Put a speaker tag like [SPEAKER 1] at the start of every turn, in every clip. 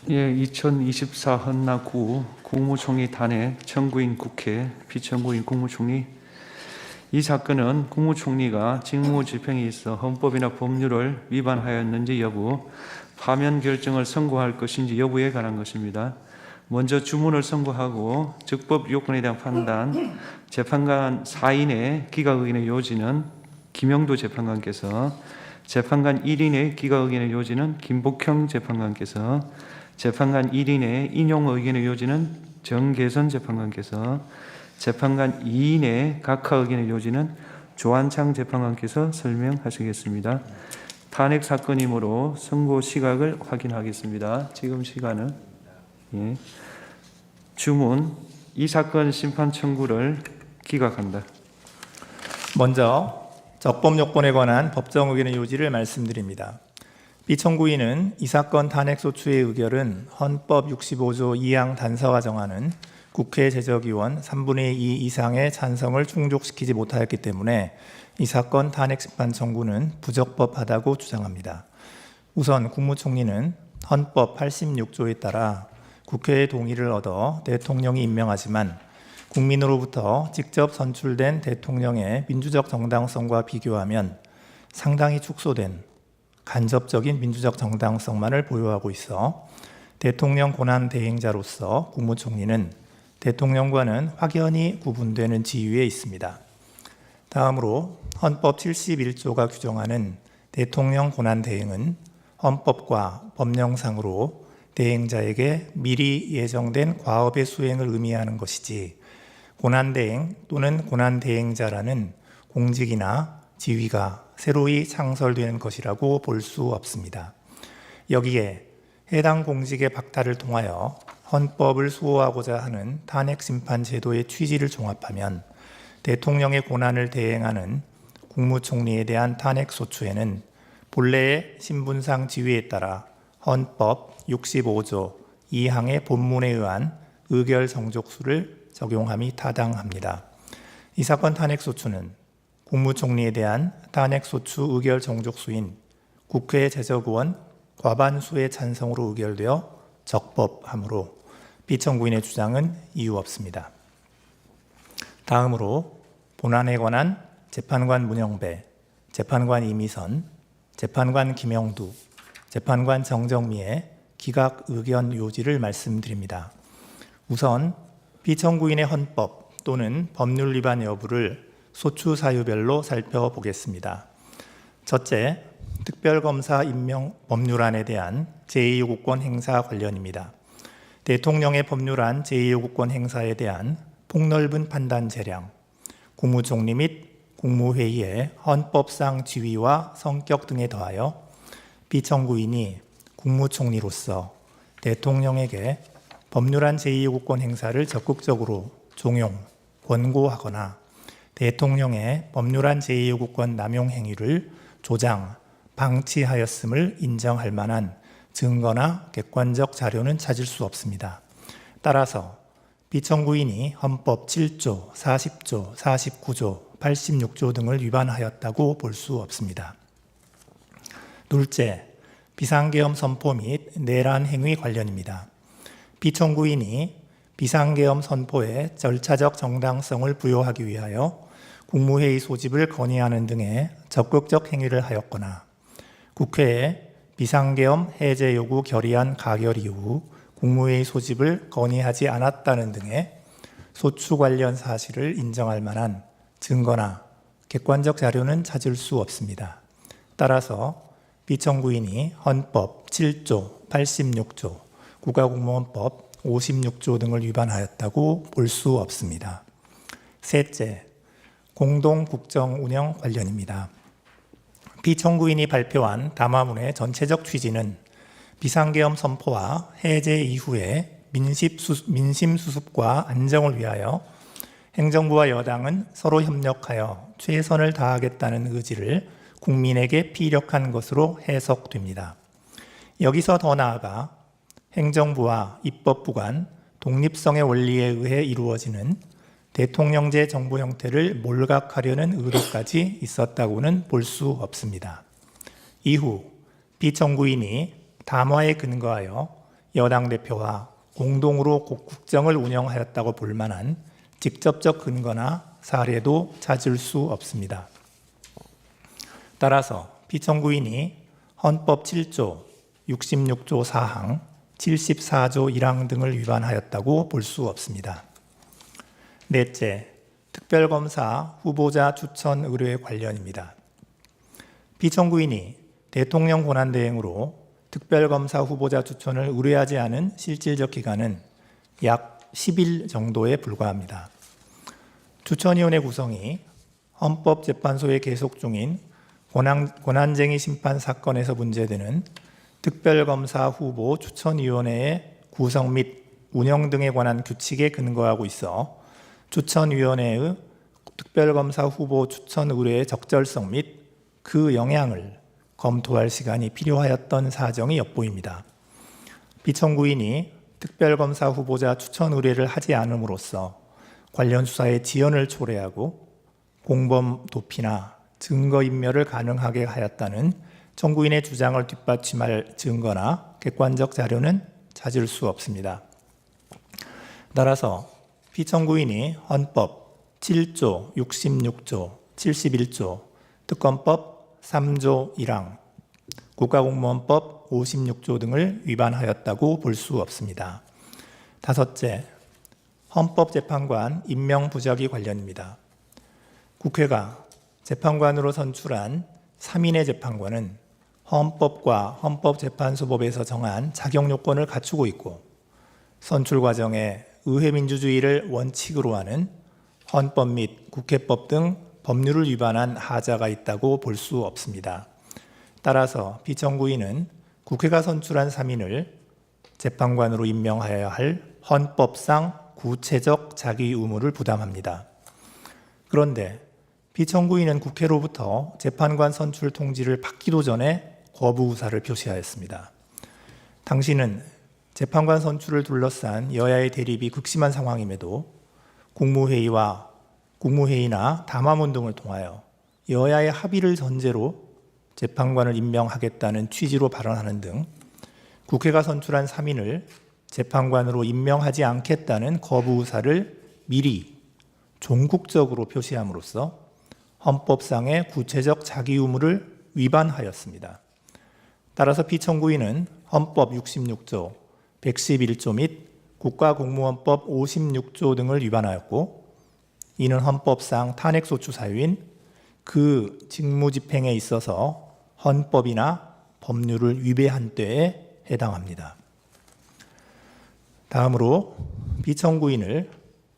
[SPEAKER 1] 예, 2024 헌나구 국무총리 탄핵 청구인 국회 피청구인 국무총리. 이 사건은 국무총리가 직무집행에 있어 헌법이나 법률을 위반하였는지 여부, 파면 결정을 선고할 것인지 여부에 관한 것입니다. 먼저 주문을 선고하고 적법 요건에 대한 판단, 재판관 4인의 기각의견의 요지는 김영도 재판관께서, 재판관 1인의 기각의견의 요지는 김복형 재판관께서, 재판관 1인의 인용 의견의 요지는 정계선 재판관께서, 재판관 2인의 각하 의견의 요지는 조한창 재판관께서 설명하시겠습니다. 탄핵 사건이므로 선고 시각을 확인하겠습니다. 지금 시간은 주문, 이 사건 심판 청구를 기각한다.
[SPEAKER 2] 먼저 적법 요건에 관한 법정 의견의 요지를 말씀드립니다. 피청구인은 이 사건 탄핵소추의 의결은 헌법 65조 2항 단서가 정하는 국회 제적의원 3분의 2 이상의 찬성을 충족시키지 못하였기 때문에 이 사건 탄핵 심판 청구는 부적법하다고 주장합니다. 우선 국무총리는 헌법 86조에 따라 국회의 동의를 얻어 대통령이 임명하지만 국민으로부터 직접 선출된 대통령의 민주적 정당성과 비교하면 상당히 축소된 간접적인 민주적 정당성만을 보유하고 있어 대통령 권한 대행자로서 국무총리는 대통령과는 확연히 구분되는 지위에 있습니다. 다음으로 헌법 71조가 규정하는 대통령 권한 대행은 헌법과 법령상으로 대행자에게 미리 예정된 과업의 수행을 의미하는 것이지 권한대행 또는 권한대행자라는 공직이나 지위가 새로이 창설되는 것이라고 볼 수 없습니다. 여기에 해당 공직의 박탈을 통하여 헌법을 수호하고자 하는 탄핵심판 제도의 취지를 종합하면 대통령의 권한을 대행하는 국무총리에 대한 탄핵소추에는 본래의 신분상 지위에 따라 헌법 65조 2항의 본문에 의한 의결 정족수를 적용함이 타당합니다. 이 사건 탄핵소추는 국무총리에 대한 탄핵소추 의결 정족수인 국회 제적의원 과반수의 찬성으로 의결되어 적법하므로 피청구인의 주장은 이유 없습니다. 다음으로 본안에 관한 재판관 문영배, 재판관 이미선, 재판관 김영두, 재판관 정정미의 기각 의견 요지를 말씀드립니다. 우선 피청구인의 헌법 또는 법률 위반 여부를 소추 사유별로 살펴보겠습니다. 첫째, 특별검사 임명 법률안에 대한 제2요구권 행사 관련입니다. 대통령의 법률안 제2요구권 행사에 대한 폭넓은 판단 재량, 국무총리 및 국무회의의 헌법상 지위와 성격 등에 더하여 피청구인이 국무총리로서 대통령에게 법률안 제2요구권 행사를 적극적으로 종용, 권고하거나 대통령의 법률안 제2요구권 남용 행위를 조장, 방치하였음을 인정할 만한 증거나 객관적 자료는 찾을 수 없습니다. 따라서 피청구인이 헌법 7조, 40조, 49조, 86조 등을 위반하였다고 볼 수 없습니다. 둘째, 비상계엄 선포 및 내란 행위 관련입니다. 피청구인이 비상계엄 선포의 절차적 정당성을 부여하기 위하여 국무회의 소집을 건의하는 등의 적극적 행위를 하였거나 국회에 비상계엄 해제 요구 결의안 가결 이후 국무회의 소집을 건의하지 않았다는 등의 소추 관련 사실을 인정할 만한 증거나 객관적 자료는 찾을 수 없습니다. 따라서 피청구인이 헌법 7조, 86조, 국가공무원법 56조 등을 위반하였다고 볼 수 없습니다. 셋째, 공동국정운영 관련입니다. 피청구인이 발표한 담화문의 전체적 취지는 비상계엄 선포와 해제 이후에 민심 수습과 안정을 위하여 행정부와 여당은 서로 협력하여 최선을 다하겠다는 의지를 국민에게 피력한 것으로 해석됩니다. 여기서 더 나아가 행정부와 입법부 간 독립성의 원리에 의해 이루어지는 대통령제 정부 형태를 몰각하려는 의도까지 있었다고는 볼 수 없습니다. 이후 피청구인이 담화에 근거하여 여당 대표와 공동으로 국정을 운영하였다고 볼 만한 직접적 근거나 사례도 찾을 수 없습니다. 따라서 피청구인이 헌법 7조, 66조 4항, 74조 1항 등을 위반하였다고 볼 수 없습니다. 넷째, 특별검사 후보자 추천 의뢰 관련입니다. 피청구인이 대통령 권한대행으로 특별검사 후보자 추천을 의뢰하지 않은 실질적 기간은 약 10일 정도에 불과합니다. 추천위원회 구성이 헌법재판소에 계속 중인 권한쟁의 심판 사건에서 문제되는 특별검사 후보 추천위원회의 구성 및 운영 등에 관한 규칙에 근거하고 있어 추천위원회의 특별검사 후보 추천 의뢰의 적절성 및 그 영향을 검토할 시간이 필요하였던 사정이 엿보입니다. 피청구인이 특별검사 후보자 추천 의뢰를 하지 않음으로써 관련 수사의 지연을 초래하고 공범 도피나 증거인멸을 가능하게 하였다는 청구인의 주장을 뒷받침할 증거나 객관적 자료는 찾을 수 없습니다. 따라서 피청구인이 헌법 7조, 66조, 71조, 특검법 3조 1항, 국가공무원법 56조 등을 위반하였다고 볼 수 없습니다. 다섯째, 헌법재판관 임명 부작위 관련입니다. 국회가 재판관으로 선출한 3인의 재판관은 헌법과 헌법재판소법에서 정한 자격 요건을 갖추고 있고 선출 과정에 의회민주주의를 원칙으로 하는 헌법 및 국회법 등 법률을 위반한 하자가 있다고 볼 수 없습니다. 따라서 피청구인은 국회가 선출한 3인을 재판관으로 임명하여야 할 헌법상 구체적 자기 의무를 부담합니다. 그런데 피청구인은 국회로부터 재판관 선출 통지를 받기도 전에 거부 의사를 표시하였습니다. 당시는 재판관 선출을 둘러싼 여야의 대립이 극심한 상황임에도 국무회의나 담화문 등을 통하여 여야의 합의를 전제로 재판관을 임명하겠다는 취지로 발언하는 등 국회가 선출한 3인을 재판관으로 임명하지 않겠다는 거부 의사를 미리 종국적으로 표시함으로써 헌법상의 구체적 자기 의무를 위반하였습니다. 따라서 피청구인은 헌법 66조, 111조 및 국가공무원법 56조 등을 위반하였고 이는 헌법상 탄핵소추 사유인 그 직무집행에 있어서 헌법이나 법률을 위배한 때에 해당합니다. 다음으로 피청구인을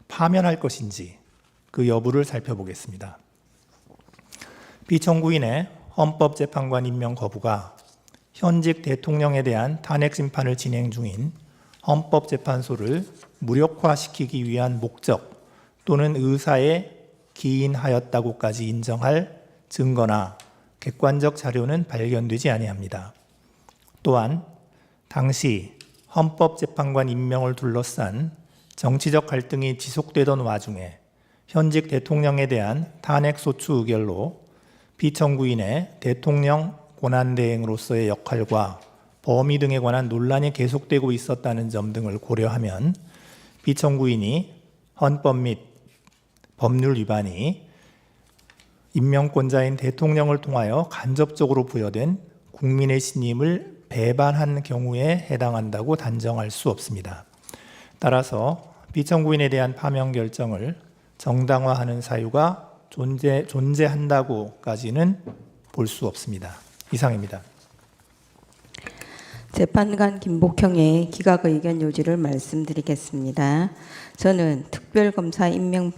[SPEAKER 2] 파면할 것인지 그 여부를 살펴보겠습니다. 피청구인의 헌법재판관 임명 거부가 현직 대통령에 대한 탄핵 심판을 진행 중인 헌법재판소를 무력화시키기 위한 목적 또는 의사에 기인하였다고까지 인정할 증거나 객관적 자료는 발견되지 아니합니다. 또한 당시 헌법재판관 임명을 둘러싼 정치적 갈등이 지속되던 와중에 현직 대통령에 대한 탄핵소추 의결로 피청구인의 대통령 권한대행으로서의 역할과 범위 등에 관한 논란이 계속되고 있었다는 점 등을 고려하면 피청구인이 헌법 및 법률 위반이 임명권자인 대통령을 통하여 간접적으로 부여된 국민의 신임을 배반한 경우에 해당한다고 단정할 수 없습니다. 따라서 피청구인에 대한 파면 결정을 정당화하는 사유가 존재한다고까지는 볼 수 없습니다. 이상입니다.
[SPEAKER 3] 재판관 김복형의 기각 의견 요지를 말씀드리겠습니다. 저는 특별검사 임명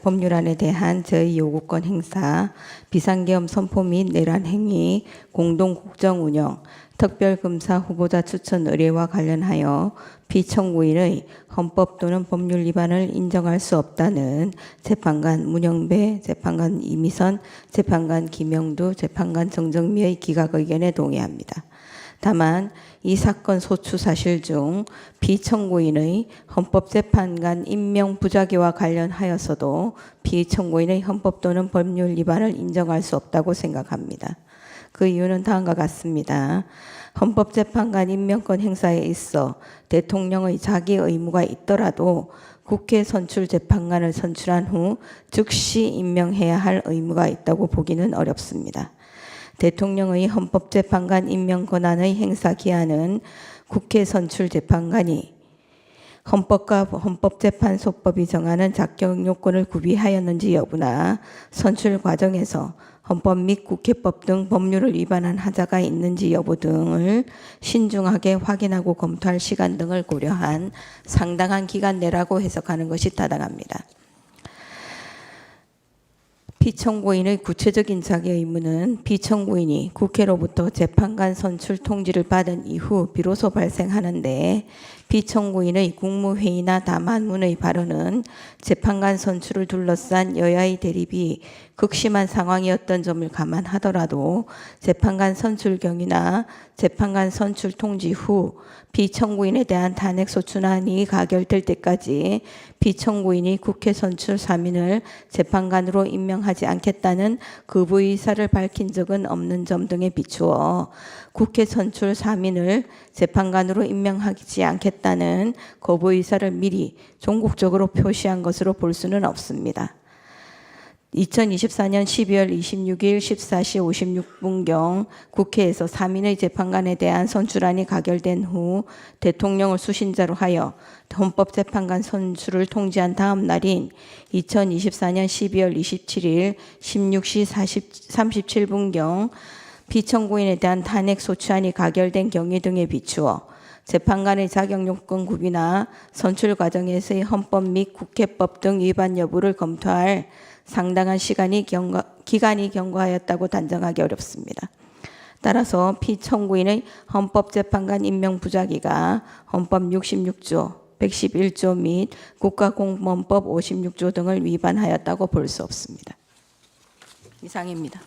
[SPEAKER 3] 법률안에 대한 저희 요구권 행사, 비상계엄 선포 및 내란 행위, 공동국정 운영, 특별검사 후보자 추천 의뢰와 관련하여 피청구인의 헌법 또는 법률 위반을 인정할 수 없다는 재판관 문영배, 재판관 이미선, 재판관 김영두, 재판관 정정미의 기각 의견에 동의합니다. 다만 이 사건 소추 사실 중 피청구인의 헌법재판관 임명 부작위와 관련하여서도 피청구인의 헌법 또는 법률 위반을 인정할 수 없다고 생각합니다. 그 이유는 다음과 같습니다. 헌법재판관 임명권 행사에 있어 대통령의 자기 의무가 있더라도 국회 선출 재판관을 선출한 후 즉시 임명해야 할 의무가 있다고 보기는 어렵습니다. 대통령의 헌법재판관 임명 권한의 행사 기한은 국회 선출 재판관이 헌법과 헌법재판소법이 정하는 자격 요건을 구비하였는지 여부나 선출 과정에서 헌법 및 국회법 등 법률을 위반한 하자가 있는지 여부 등을 신중하게 확인하고 검토할 시간 등을 고려한 상당한 기간 내라고 해석하는 것이 타당합니다. 피청구인의 구체적인 자기 의무는 피청구인이 국회로부터 재판관 선출 통지를 받은 이후 비로소 발생하는데 피청구인의 국무회의나 담화문의 발언은 재판관 선출을 둘러싼 여야의 대립이 극심한 상황이었던 점을 감안하더라도 재판관 선출 경위나 재판관 선출 통지 후 피청구인에 대한 탄핵 소추안이 가결될 때까지 피청구인이 국회 선출 3인을 재판관으로 임명하지 않겠다는 거부 의사를 밝힌 적은 없는 점 등에 비추어 국회 선출 3인을 재판관으로 임명하지 않겠다는 거부 의사를 미리 종국적으로 표시한 것으로 볼 수는 없습니다. 2024년 12월 26일 14시 56분경 국회에서 3인의 재판관에 대한 선출안이 가결된 후 대통령을 수신자로 하여 헌법재판관 선출을 통지한 다음 날인 2024년 12월 27일 16시 37분경 피청구인에 대한 탄핵 소추안이 가결된 경위 등에 비추어 재판관의 자격 요건 구비나 선출 과정에서의 헌법 및 국회법 등 위반 여부를 검토할 상당한 기간이 경과하였다고 단정하기 어렵습니다. 따라서 피청구인의 헌법재판관 임명 부작위가 헌법 66조, 111조 및 국가공무원법 56조 등을 위반하였다고 볼 수 없습니다. 이상입니다.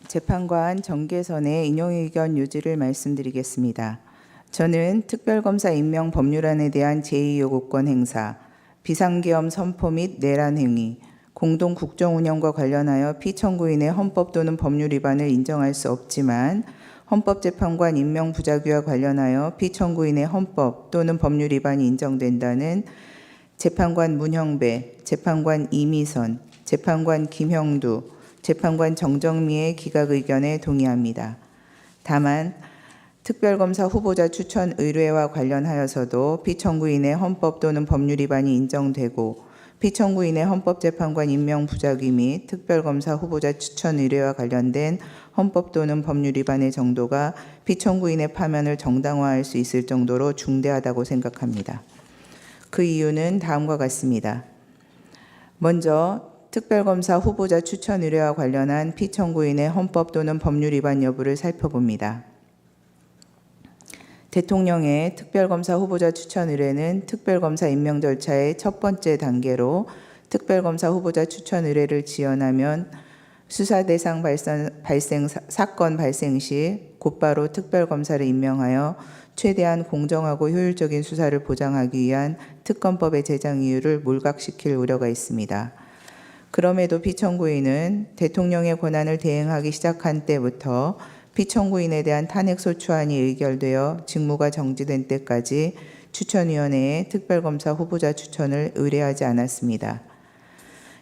[SPEAKER 4] 재판관 정계선의 인용의견 요지를 말씀드리겠습니다. 저는 특별검사 임명 법률안에 대한 제2요구권 행사, 비상계엄 선포 및 내란 행위, 공동 국정 운영과 관련하여 피청구인의 헌법 또는 법률 위반을 인정할 수 없지만 헌법재판관 임명 부작위와 관련하여 피청구인의 헌법 또는 법률 위반이 인정된다는 재판관 문형배, 재판관 이미선, 재판관 김형두, 재판관 정정미의 기각 의견에 동의합니다. 다만 특별검사 후보자 추천 의뢰와 관련하여서도 피청구인의 헌법 또는 법률 위반이 인정되고 피청구인의 헌법재판관 임명 부작위 및 특별검사 후보자 추천 의뢰와 관련된 헌법 또는 법률 위반의 정도가 피청구인의 파면을 정당화할 수 있을 정도로 중대하다고 생각합니다. 그 이유는 다음과 같습니다. 먼저 특별검사 후보자 추천 의뢰와 관련한 피청구인의 헌법 또는 법률 위반 여부를 살펴봅니다. 대통령의 특별검사 후보자 추천 의뢰는 특별검사 임명 절차의 첫 번째 단계로 특별검사 후보자 추천 의뢰를 지연하면 수사 대상 사건 발생 시 곧바로 특별검사를 임명하여 최대한 공정하고 효율적인 수사를 보장하기 위한 특검법의 제정 이유를 몰각시킬 우려가 있습니다. 그럼에도 피청구인은 대통령의 권한을 대행하기 시작한 때부터 피청구인에 대한 탄핵소추안이 의결되어 직무가 정지된 때까지 추천위원회에 특별검사 후보자 추천을 의뢰하지 않았습니다.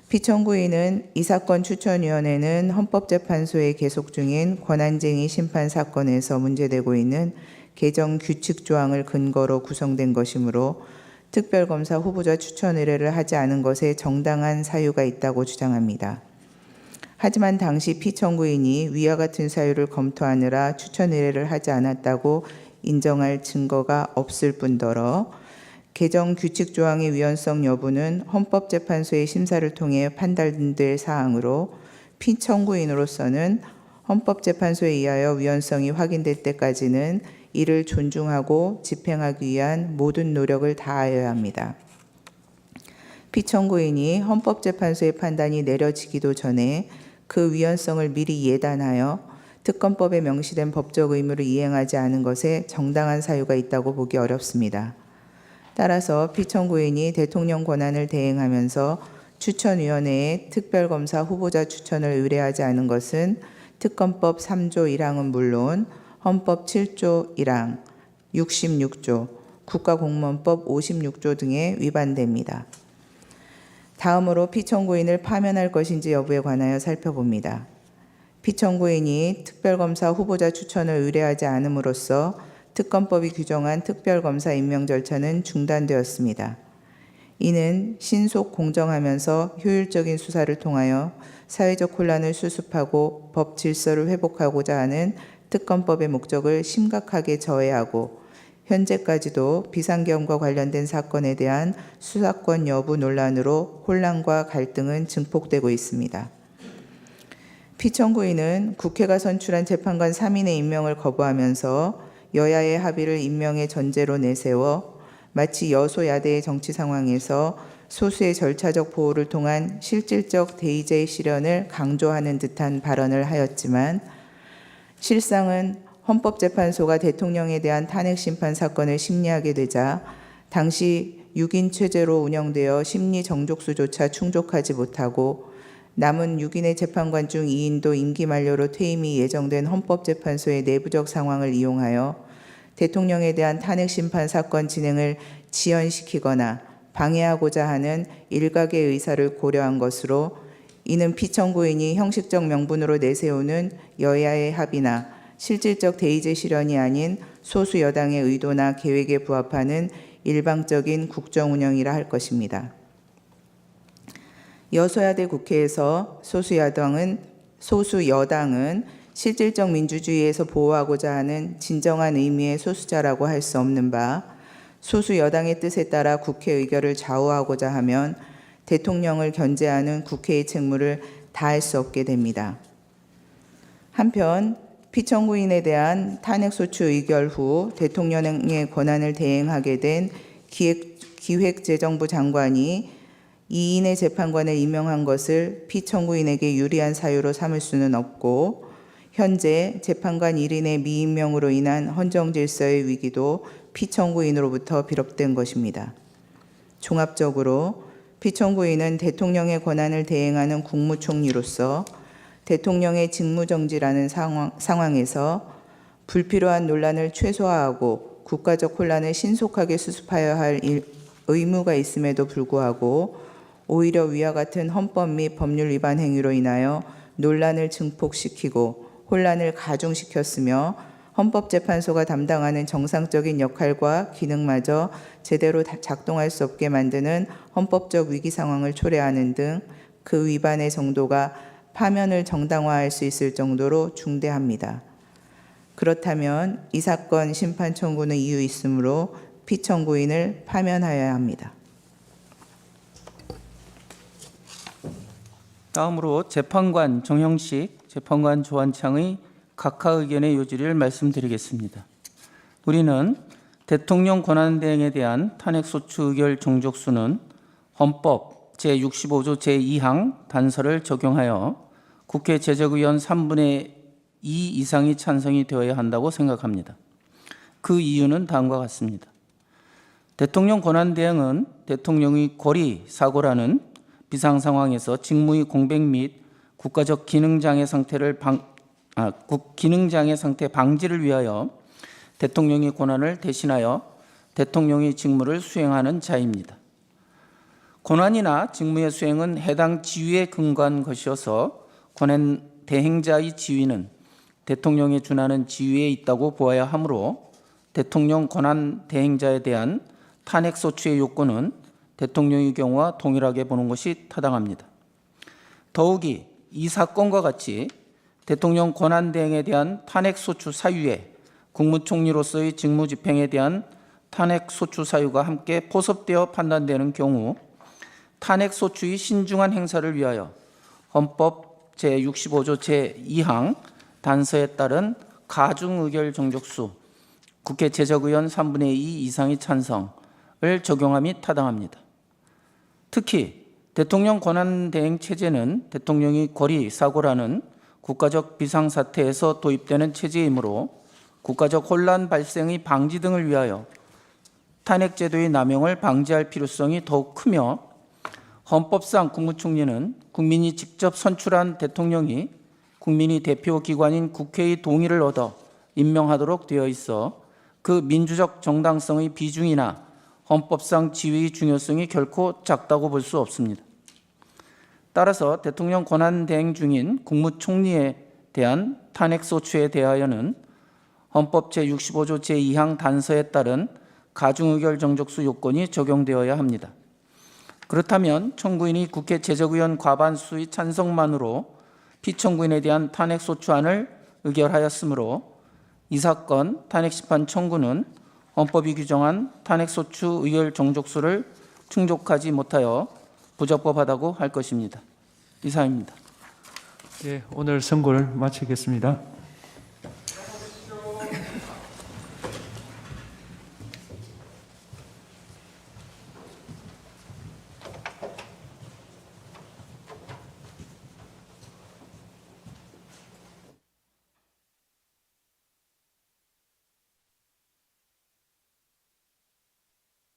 [SPEAKER 4] 피청구인은 이 사건 추천위원회는 헌법재판소에 계속 중인 권한쟁의 심판 사건에서 문제되고 있는 개정 규칙 조항을 근거로 구성된 것이므로 특별검사 후보자 추천 의뢰를 하지 않은 것에 정당한 사유가 있다고 주장합니다. 하지만 당시 피청구인이 위와 같은 사유를 검토하느라 추천 의뢰를 하지 않았다고 인정할 증거가 없을 뿐더러 개정 규칙 조항의 위헌성 여부는 헌법재판소의 심사를 통해 판단될 사항으로 피청구인으로서는 헌법재판소에 의하여 위헌성이 확인될 때까지는 이를 존중하고 집행하기 위한 모든 노력을 다하여야 합니다. 피청구인이 헌법재판소의 판단이 내려지기도 전에 그 위헌성을 미리 예단하여 특검법에 명시된 법적 의무를 이행하지 않은 것에 정당한 사유가 있다고 보기 어렵습니다. 따라서 피청구인이 대통령 권한을 대행하면서 추천위원회에 특별검사 후보자 추천을 의뢰하지 않은 것은 특검법 3조 1항은 물론 헌법 7조 1항, 66조, 국가공무원법 56조 등에 위반됩니다. 다음으로 피청구인을 파면할 것인지 여부에 관하여 살펴봅니다. 피청구인이 특별검사 후보자 추천을 의뢰하지 않음으로써 특검법이 규정한 특별검사 임명 절차는 중단되었습니다. 이는 신속 공정하면서 효율적인 수사를 통하여 사회적 혼란을 수습하고 법 질서를 회복하고자 하는 특검법의 목적을 심각하게 저해하고 현재까지도 비상계엄과 관련된 사건에 대한 수사권 여부 논란으로 혼란과 갈등은 증폭되고 있습니다. 피청구인은 국회가 선출한 재판관 3인의 임명을 거부하면서 여야의 합의를 임명의 전제로 내세워 마치 여소야대의 정치 상황에서 소수의 절차적 보호를 통한 실질적 대의제의 실현을 강조하는 듯한 발언을 하였지만 실상은 헌법재판소가 대통령에 대한 탄핵심판 사건을 심리하게 되자 당시 6인 체제로 운영되어 심리 정족수조차 충족하지 못하고 남은 6인의 재판관 중 2인도 임기 만료로 퇴임이 예정된 헌법재판소의 내부적 상황을 이용하여 대통령에 대한 탄핵심판 사건 진행을 지연시키거나 방해하고자 하는 일각의 의사를 고려한 것으로 이는 피청구인이 형식적 명분으로 내세우는 여야의 합의나 실질적 대의제 실현이 아닌 소수 여당의 의도나 계획에 부합하는 일방적인 국정 운영이라 할 것입니다. 여소야대 국회에서 소수 여당은 실질적 민주주의에서 보호하고자 하는 진정한 의미의 소수자라고 할 수 없는 바 소수 여당의 뜻에 따라 국회 의결을 좌우하고자 하면 대통령을 견제하는 국회의 책무를 다할 수 없게 됩니다. 한편 피청구인에 대한 탄핵소추 의결 후 대통령의 권한을 대행하게 된 기획재정부 장관이 2인의 재판관을 임명한 것을 피청구인에게 유리한 사유로 삼을 수는 없고 현재 재판관 1인의 미임명으로 인한 헌정질서의 위기도 피청구인으로부터 비롯된 것입니다. 종합적으로 피청구인은 대통령의 권한을 대행하는 국무총리로서 대통령의 직무정지라는 상황에서 불필요한 논란을 최소화하고 국가적 혼란을 신속하게 수습하여야 할 의무가 있음에도 불구하고 오히려 위와 같은 헌법 및 법률 위반 행위로 인하여 논란을 증폭시키고 혼란을 가중시켰으며 헌법재판소가 담당하는 정상적인 역할과 기능마저 제대로 작동할 수 없게 만드는 헌법적 위기 상황을 초래하는 등 그 위반의 정도가 파면을 정당화할 수 있을 정도로 중대합니다. 그렇다면 이 사건 심판 청구는 이유 있으므로 피청구인을 파면하여야 합니다.
[SPEAKER 5] 다음으로 재판관 정형식, 재판관 조한창의 각하 의견의 요지를 말씀드리겠습니다. 우리는 대통령 권한대행에 대한 탄핵소추 의결 종족수는 헌법 제65조 제2항 단서를 적용하여 국회 제적의원 3분의 2 이상이 찬성이 되어야 한다고 생각합니다. 그 이유는 다음과 같습니다. 대통령 권한대행은 대통령의 권리 사고라는 비상상황에서 직무의 공백 및 국가적 기능장애 상태 방지를 위하여 대통령의 권한을 대신하여 대통령의 직무를 수행하는 자입니다. 권한이나 직무의 수행은 해당 지위에 근거한 것이어서 권한 대행자의 지위는 대통령에 준하는 지위에 있다고 보아야 하므로 대통령 권한 대행자에 대한 탄핵소추의 요건은 대통령의 경우와 동일하게 보는 것이 타당합니다. 더욱이 이 사건과 같이 대통령 권한대행에 대한 탄핵소추 사유에 국무총리로서의 직무집행에 대한 탄핵소추 사유가 함께 포섭되어 판단되는 경우 탄핵소추의 신중한 행사를 위하여 헌법 제65조 제2항 단서에 따른 가중의결 정족수 국회 제적의원 3분의 2 이상의 찬성을 적용함이 타당합니다. 특히 대통령 권한대행 체제는 대통령의 권리 사고라는 국가적 비상사태에서 도입되는 체제이므로 국가적 혼란 발생의 방지 등을 위하여 탄핵제도의 남용을 방지할 필요성이 더욱 크며 헌법상 국무총리는 국민이 직접 선출한 대통령이 국민이 대표 기관인 국회의 동의를 얻어 임명하도록 되어 있어 그 민주적 정당성의 비중이나 헌법상 지위의 중요성이 결코 작다고 볼 수 없습니다. 따라서 대통령 권한 대행 중인 국무총리에 대한 탄핵소추에 대하여는 헌법 제65조 제2항 단서에 따른 가중의결 정족수 요건이 적용되어야 합니다. 그렇다면 청구인이 국회 제적의원 과반수의 찬성만으로 피청구인에 대한 탄핵소추안을 의결하였으므로 이 사건 탄핵심판 청구는 헌법이 규정한 탄핵소추 의결 정족수를 충족하지 못하여 부적법하다고 할 것입니다. 이상입니다.
[SPEAKER 1] 예, 오늘 선고를 마치겠습니다.